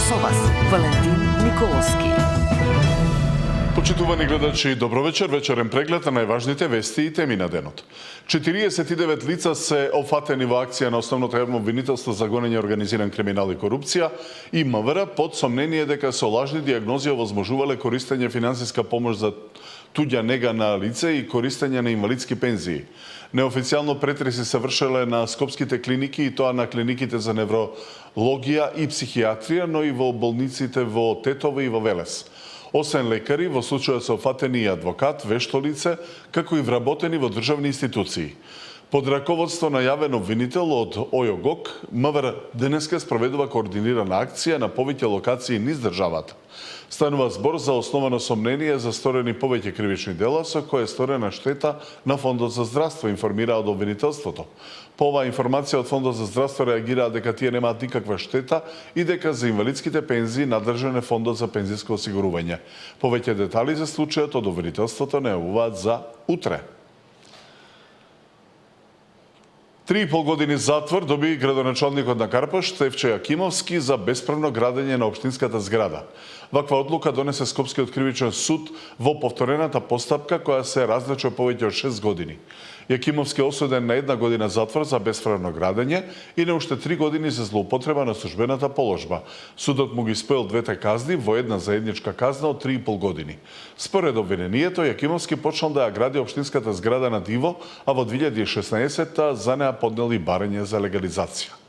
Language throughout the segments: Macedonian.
со вас, Валентин Николовски. Почитувани гледачи, добро вечер, вечерен преглед на најважните вести и теми на денот. 49 лица се офатени во акција на основното јавно обвинителство за гонење организиран криминал и корупција и МВР под сомнение дека со лажни дијагнози овозможувале користење финансиска помош за туѓа нега на лице и користење на инвалидски пензии. Неофицијално претреси се вршеле на скопските клиники и тоа на клиниките за неврологија и психијатрија, но и во болниците во Тетово и во Велес. Освен лекари, во случајот се офатени и адвокат, вешто лице, како и вработени во државни институции. Под раководство на јавен обвинител од ОЈО-ГОК, МВР денеска спроведува координирана акција на повеќе локации низ државата. Станува збор за основано сомнение за сторени повеќе кривични дела со која е сторена штета на Фондот за здравство, информира од обвинителството. По оваа информација од Фондот за здравство реагираат дека тие немаат никаква штета и дека за инвалидските пензии надржан е Фондот за пензиско осигурување. Повеќе детали за случајот од обвинителството најавуваат за утре. 3,5 години затвор доби градоначалникот на Карпош Стефче Јакимовски за бесправно градење на општинската зграда. Ваква одлука донесе Скопскиот кривичен суд во повторената постапка која се развлече повеќе од 6 години. Јакимовски е осуден на 1 година затвор за бесправно градење и на уште 3 години за злоупотреба на службената положба. Судот му ги споил двете казни во една заедничка казна од 3,5 години. Според обвинението, Јакимовски почнал да ја гради општинската зграда на диво, а во 2016 за неа поднел и барање за легализација.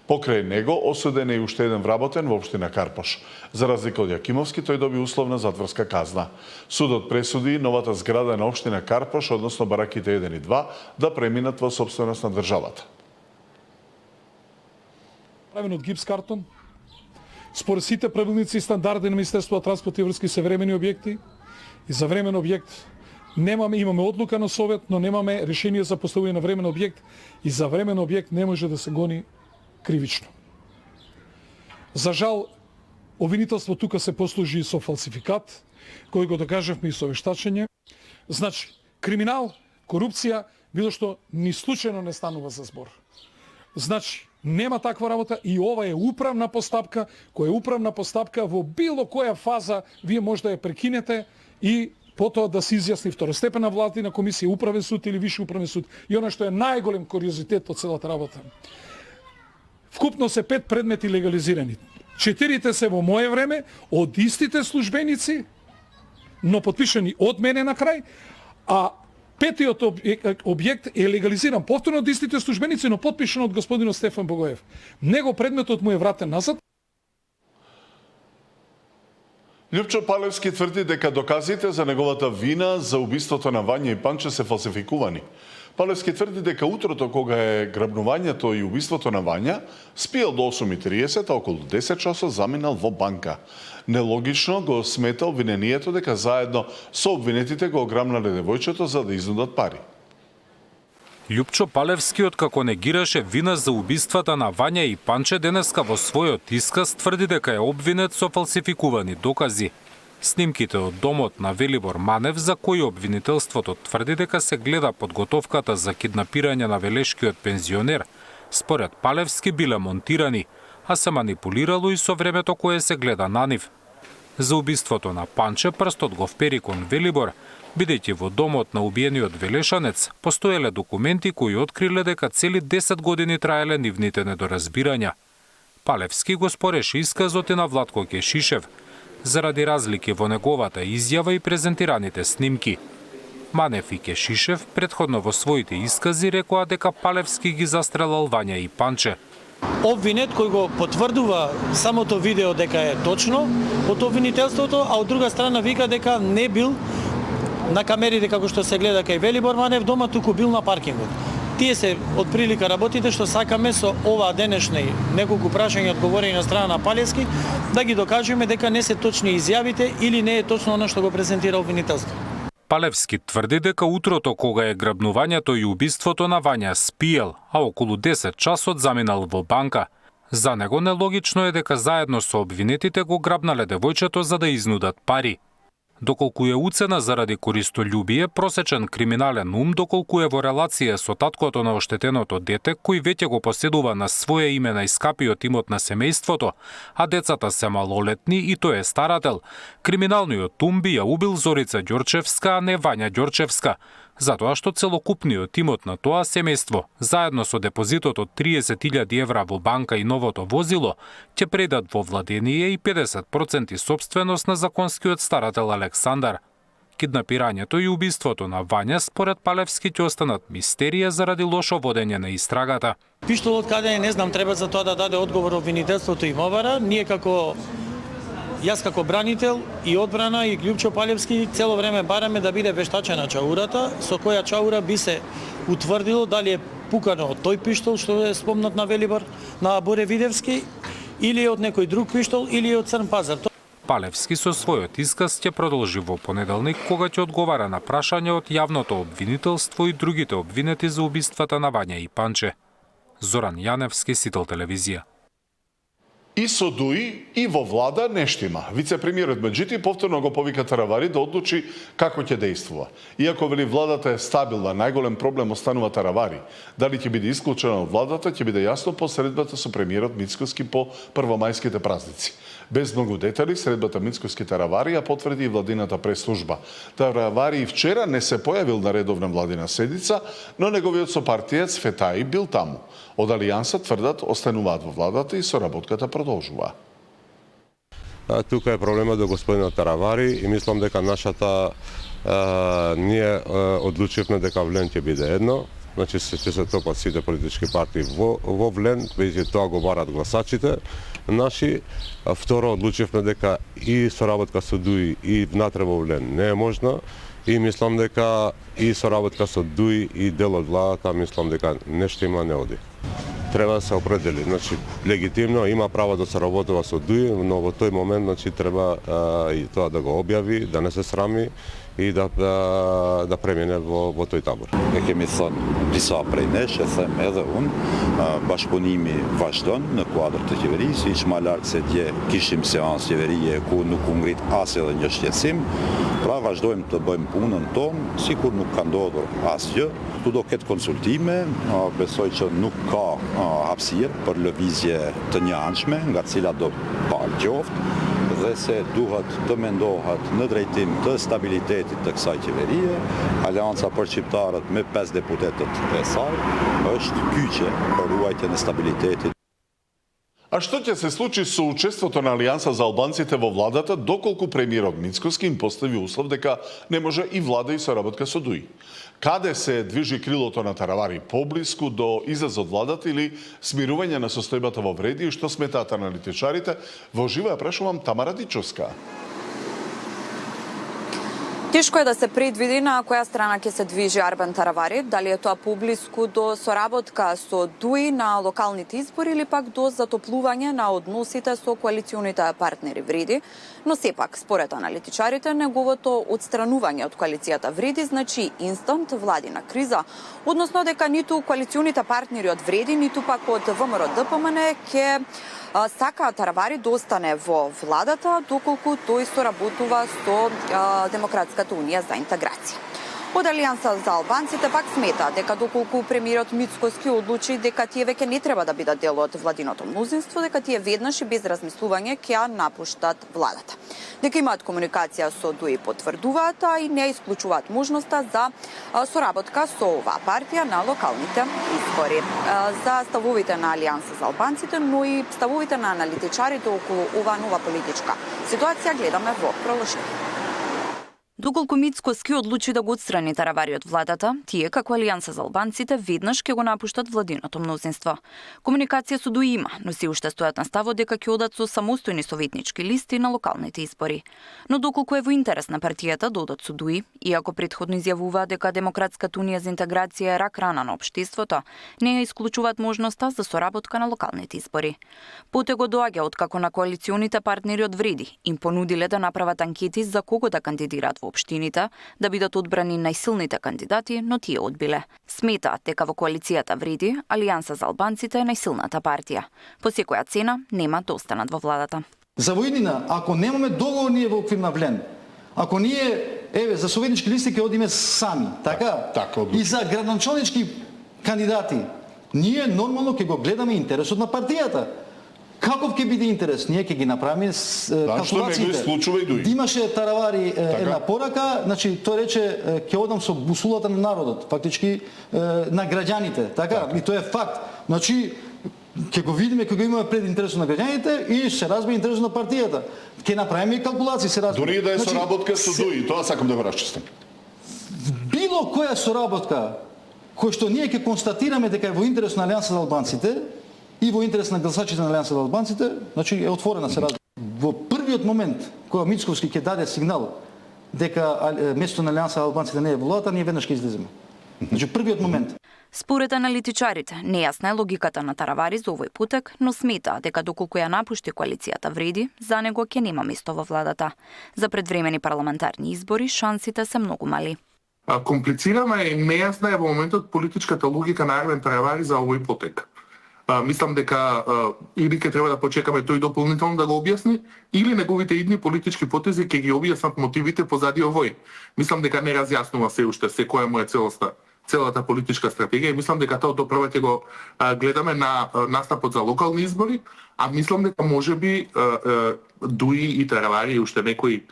Покрај него осуден е и уште еден вработен во општина Карпош. За разлика од Јакимовски, тој доби условна затворска казна. Судот пресуди новата зграда на општина Карпош, односно бараките 1 и 2, да преминат во сопственост на државата. Правен од гипс картон, според сите правилници и стандарди на Министерството на транспорт и врски современи објекти и за времен објект имаме одлука на совет, но немаме решение за поставување на времен објект и за времен објект не може да се гони кривично. За жал, обвинителство тука се послужи со фалсификат, кој го докажавме и со вештачење. Значи, криминал, корупција, било што ни случајно не станува за збор. Значи, нема таква работа и ова е управна постапка, која е управна постапка во било која фаза вие може да ја прекинете и потоа да се изјасни второстепена владина комисија, управен суд или висши управен суд. И она што е најголем куриозитет од целата работа. Вкупно се 5 предмети легализирани. 4 се во моје време од истите службеници, но подпишани од мене на крај, а 5-тиот објект е легализиран повторно од истите службеници, но подпишан од господинот Стефан Богоев. Него предметот му е вратен назад. Љупчо Палевски тврди дека доказите за неговата вина за убиството на Вања и Панче се фалсификувани. Палевски тврди дека утрото кога е грабнувањето и убиството на Вања, спиел до 8:30, а околу 10 часот заминал во банка. Нелогично го смета обвинението дека заедно со обвинетите го ограбнале девојчето за да изнудат пари. Љупчо Палевски, откако негираше вина за убиствата на Вања и Панче, денеска во својот исказ тврди дека е обвинет со фалсификувани докази. Снимките од домот на Велибор Манев, за кои обвинителството тврди дека се гледа подготовката за киднапирање на велешкиот пензионер, според Палевски биле монтирани, а се манипулирало и со времето кое се гледа на нив. За убиството на Панче прстот го впери кон Велибор, бидејќи во домот на убиениот велешанец постоеле документи кои откриле дека цели 10 години траеле нивните недоразбирања. Палевски го спореше исказот и на Владко Кешишев, заради разлики во неговата изјава и презентираните снимки. Манев и Кешишев претходно во своите искази рекоа дека Палевски ги застрелал Вања и Панче. Обвинет кој го потврдува самото видео дека е точно од обвинителството, а од друга страна вика дека не бил на камерите како што се гледа кај Велибор Манев дома, туку бил на паркингот. Тие се од прилика работите што сакаме со оваа денешни неколку прашања одговорени на страна на Палевски да ги докажеме дека не се точни изјавите или не е точно она што го презентира обвинителство. Палевски тврди дека утрото кога е грабнувањето и убиството на Вања спиел, а околу 10 часот заминал во банка. За него нелогично е дека заедно со обвинетите го грабнале девојчето за да изнудат пари. Доколку е уцена заради користолюбие, просечен криминален ум, доколку е во релација со таткото на оштетеното дете, кој веќе го поседува на своје име најскапиот имот на семејството, а децата се малолетни и тој е старател, криминалниот ум би ја убил Зорица Ѓорчевска, а не Вања Ѓорчевска, затоа што целокупниот имот на тоа семејство, заедно со депозитот од 30.000 евра во банка и новото возило, ќе предат во владение и 50% собственост на законскиот старател Александар. Киднапирањето и убиството на Вања според Палевски ќе останат мистерија заради лошо водење на истрагата. Пиштолот каде е, не знам, треба за тоа да даде одговор обвинителството и Мовара. Јас како бранител и одбрана и Љупчо Палевски цело време бараме да биде вештачена чаурата, со која чаура би се утврдило дали е пукано од тој пиштол што е спомнат на Велибор, на Боре Видевски, или од некој друг пиштол, или од Црн Пазар. Палевски со својот исказ ќе продолжи во понеделник, кога ќе одговара на прашање од јавното обвинителство и другите обвинети за убиствата на Вања и Панче. Зоран Јаневски, Сител телевизија. И со ДУИ и во влада нештима. Вице-премиерот Меджити повторно го повика Таравари да одлучи како ќе действува. Иако вели владата е стабилна, најголем проблем останува Таравари. Дали ќе биде исклучена од владата, ќе биде јасно по средбата со премиерот Мицкоски по првомајските празници. Без многу детали, средбата Мицкоски Таравари ја потврди и владината прес-служба. Таравари и вчера не се појавил на редовна владина седица, но неговиот сопартиец Фетаи бил таму. Од Алијанса тврдат остануваат во владата и соработката продолжува. Тука е проблемот до господинот Таравари и мислам дека ние одлучивме дека влен ќе биде едно. Значи ќе се топат сите политички партии во влен, веќе тоа го барат гласачите наши. Второ, одлучивме дека и соработка со ДУИ и внатре во влен не е можна. И мислам дека и соработка со ДУИ и дел од владата, мислам дека нешто има не оди. Треба да се определи, значи легитимно има право да се работува со ДУИ, но во тој момент значи треба и тоа да го објави, да не се срами и да премине во тој табор. Ne kemi thënë disa prej nesh, e them edhe unë, bashkëpunimi vazhdon në kuadër të qeverisë, iq më larg se dje kishim seancë qeverie ku nuk u ngrit as edhe një shqetësim, pra vazhdojmë të bëjmë punën tonë, sikur nuk ka ndodhur asgjë. Tu do ketë konsultime, besoj që nuk ka hapësirë për lëvizje të njëanshme, nga cilat do palë qoftë, dhe se duhet të mendohet në drejtim të stabilitetit të kësaj qeverie. Alianca për shqiptarët me 5 deputetët e saj është kyçe për ruajtjen e stabilitetit. А што ќе се случи со учеството на Алијанса за албанците во владата, доколку премиерот Мицкоски им постави услов дека не може и влада и соработка со ДУИ? Каде се движи крилото на Таравари? Поблиску до излез од владата или смирување на состојбата во вреди и што сметаат аналитичарите? Во живо ја прашувам Тамара Дичовска. Тешко е да се предвиди на која страна ќе се движи Арбен Таравари, дали е тоа поблиску до соработка со ДУИ на локалните избори или пак до затоплување на односите со коалиционите партнери Вреди, но сепак, според аналитичарите, неговото отстранување од коалицијата Вреди значи инстант владина криза, односно дека ниту коалиционите партнери од Вреди, ниту пак од ВМРО-ДПМН ќе сака Таравари да остане во владата, доколку тој соработува со Демократската унија за интеграција. Од Алијанса за албанците пак смета дека доколку премиерот Мицкоски одлучи дека тие веќе не треба да бидат дел од владиното мнозинство, дека тие веднаш и без размислување ќе ја напуштат владата. Дека имаат комуникација со ДУИ потврдуваат, а и не исклучуваат можноста за соработка со оваа партија на локалните избори. За ставовите на Алијанса за албанците, но и ставовите на аналитичарите околу оваа нова политичка ситуација гледаме во продолжение. Доколку Мицкоски одлучи да го отстрани Таравари од владата, тие, како Алијанса за албанците, веднаш ќе го напуштат владиното мнозинство. Комуникација со ДУИ има, но си уште стојат на ставот дека ќе одат со самостојни советнички листи на локалните избори. Но доколку е во интерес на партијата да одат со ДУИ, иако претходно изјавува дека Демократската унија за интеграција е рак рана на општеството, не ја исклучуваат можноста за соработка на локалните избори. Потего доаѓа откако на коалиционите партнери од Вреди им понудиле да направат анкети за кого да кандидираат во општините, да бидат одбрани најсилните кандидати, но тие одбиле. Сметаат дека во коалицијата Вреди, Алијанса за албанците е најсилната партија. По секоја цена нема да останат во владата. За војнина, ако немаме договор ние во оквир на влен, Ако ние, еве, за советнички листи ќе одиме сами, така? Така, и за градоначалнички кандидати, ние нормално ќе го гледаме интересот на партијата. Каков ќе биде интерес? Ние ќе ги направиме калкулациите. Случува и дуи. Димаше Таравари една порака, значи тој рече ќе одам со бусулата на народот, фактички на граѓаните, така? И тоа е факт. Значи ќе го видиме, ќе го имаме пред интересот на граѓаните и се разбира интересот на партијата. Ќе направиме и калкулации, се разбира. Дури да е соработка со дуи, тоа сакам да го расчистам. Било која соработка кој што ние ќе констатираме дека е во интерес на Алијанса за албанците и во интерес на гласачите на Алијанса за албанците, значи е отворена се разбира. Во првиот момент кога Мицковски ќе даде сигнал дека место на Алијанса за албанците не е во владата, ние веднаш ќе излеземе. Значи првиот момент. Според аналитичарите, нејасна е логиката на Таравари за овој путек, но смета дека доколку ја напушти коалицијата вреди, за него ќе нема место во владата. За предвремени парламентарни избори шансите се многу мали. Комплицирана и нејасна е во моментот политичката логика на Армен Таравари за овој потек. Мислам дека или ќе треба да почекаме тој дополнително да го објасни, или неговите идни политички потези ќе ги објаснат мотивите позади овој. Мислам дека не разјаснува се уште секоја му е целата политичка стратегија и мислам дека тоа допрва ќе го гледаме на настапот за локални избори, а мислам дека можеби Дуи и Таравари и уште некои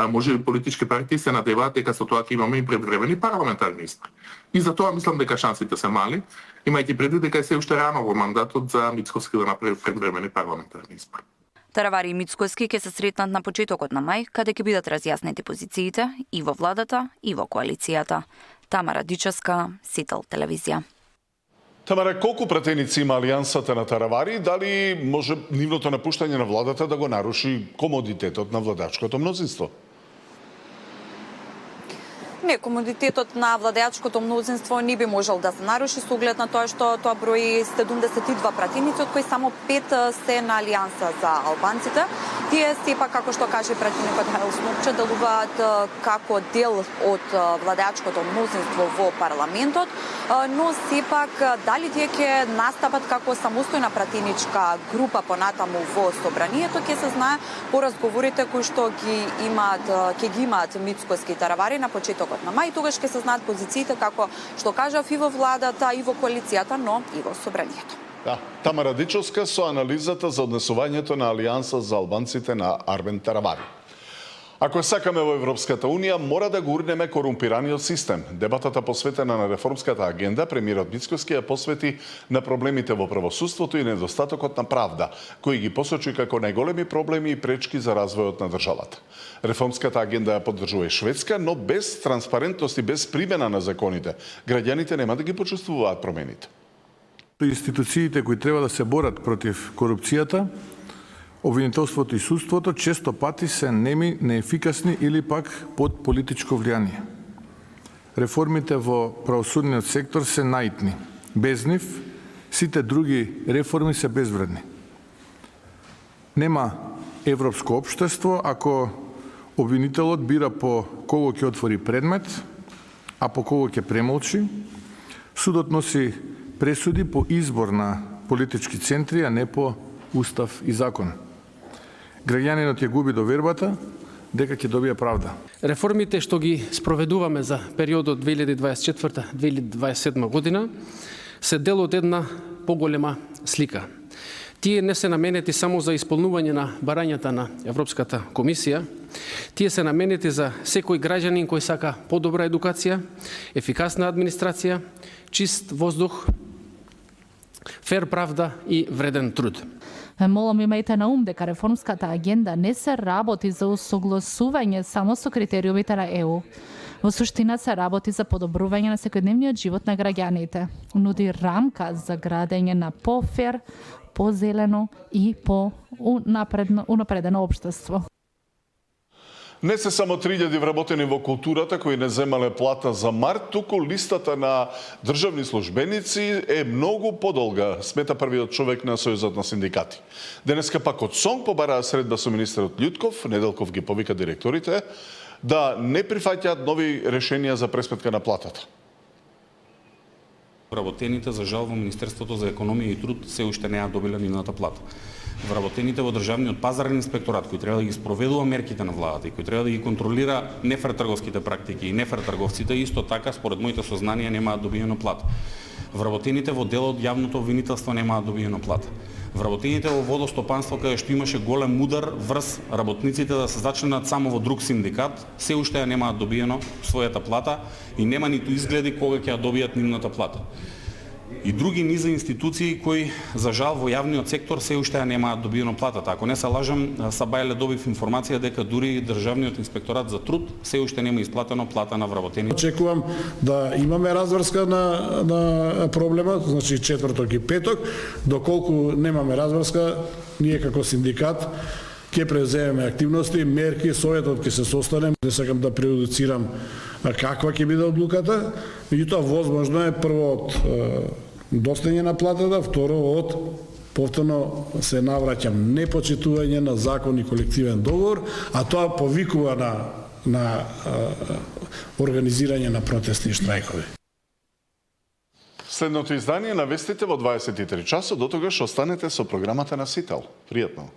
можеби политички партии се надеваат дека со тоа ќе имаме и предвремени парламентарни избори. И за тоа мислам дека шансите се мали, имајќи предвид дека е се уште рано во мандатот за Мицковски да направи предвремени парламентарни избори. Таравари и Мицковски ќе се сретнат на почетокот на мај, каде ќе бидат разјаснети позициите и во владата, и во коалицијата. Тамара Дичевска, Сител телевизија. Тамара, колку пратеници има Алијансата на Таравари, дали може нивното напуштање на владата да го наруши комодитетот на владачкото мнозинство? Не, комодитетот на владеачкото мнозинство не би можел да се наруши со оглед на тоа што тоа брои 72 пратеници, од кои само 5 се на Алијанса за албанците. Тие сепак, како што каже пратеникот Хајл Снопче, делуваат како дел од владеачкото мнозинство во парламентот, но сепак дали тие ќе настапат како самостојна пратеничка група понатаму во собранието ќе се знае по разговорите кои што ќе ги имаат Мицковски и Таравари на почетокот на мај, тогаш ќе се знаат позициите како што кажав и во владата, и во коалицијата, но и во собранието. Да, Тамара Дичевска со анализата за однесувањето на Алијанса за албанците на Армен Таравари. Ако сакаме во Европската Унија, мора да го урнеме корумпираниот систем. Дебатата посветена на реформската агенда, премиерот Мицковски ја посвети на проблемите во правосудството и недостатокот на правда, кои ги посочи како најголеми проблеми и пречки за развојот на државата. Реформската агенда ја поддржува и Шведска, но без транспарентност и без примена на законите, граѓаните нема да ги почувствуваат промените. Институциите кои треба да се борат против корупцијата, обвинителството и судството често пати се неми, неефикасни или пак под политичко влијание. Реформите во правосудниот сектор се наитни. Без нив, сите други реформи се безвредни. Нема европско општество ако обвинителот бира по кого ќе отвори предмет, а по кого ќе премолчи. Судот носи пресуди по избор на политички центри, а не по устав и закон. Граѓанинот ја губи довербата дека ќе добие правда. Реформите што ги спроведуваме за периодот 2024-2027 година се дел од една поголема слика. Тие не се наменети само за исполнување на барањата на Европската комисија, тие се наменети за секој граѓанин кој сака подобра едукација, ефикасна администрација, чист воздух, фер правда и вреден труд. Молам имајте на ум дека реформската агенда не се работи за усогласување само со критериумите на ЕУ. Во суштина се работи за подобрување на секојдневниот живот на граѓаните. Нуди рамка за градење на пофер, позелено и унапредено општество. Не се само 3000 вработени во културата кои не земале плата за март, туку листата на државни службеници е многу подолга, смета првиот човек на Сојузот на синдикати. Денеска пак од СОНГ побараа средба со министерот Љутков, Неделков ги повика директорите да не прифаќаат нови решенија за пресметка на платата. Вработените за жал во Министерството за економија и труд се уште не ја добиле нивната плата. вработените во државниот пазарен инспекторат кој треба да ги спроведува мерките на владата и кој треба да ги контролира нефер трговските практики и нефер трговците, исто така според моите сознанија немаат добиено плата. Вработените во делот јавното обвинителство немаат добиено плата. Вработените во водостопанство каде што имаше голем удар врз работниците да се зачленат само во друг синдикат, се уште ја немаат добиено својата плата и нема ниту изгледи кога ќе ја добијат нивната плата. И други низа институции кои за жал во јавниот сектор се уште ја немаат добиено платата. Ако не се лажам, сабајле добив информација дека дури државниот инспекторат за труд се уште нема исплатено плата на вработените. Очекувам да имаме разврска на проблемот, значи четврток и петок, доколку немаме разврска, ние како синдикат ќе преземеме активности, мерки, советот ќе се состанем. Не сакам да преюдицирам каква ќе биде одлуката, меѓутоа возможно е прво од достање на платата, второ од повторно се навраќам непочитување на закон и колективен договор, а тоа повикува на организирање на протестни штрајкови. Следното издание на вестите во 23 часот, до тогаш останете со програмата на Сител. Пријатно.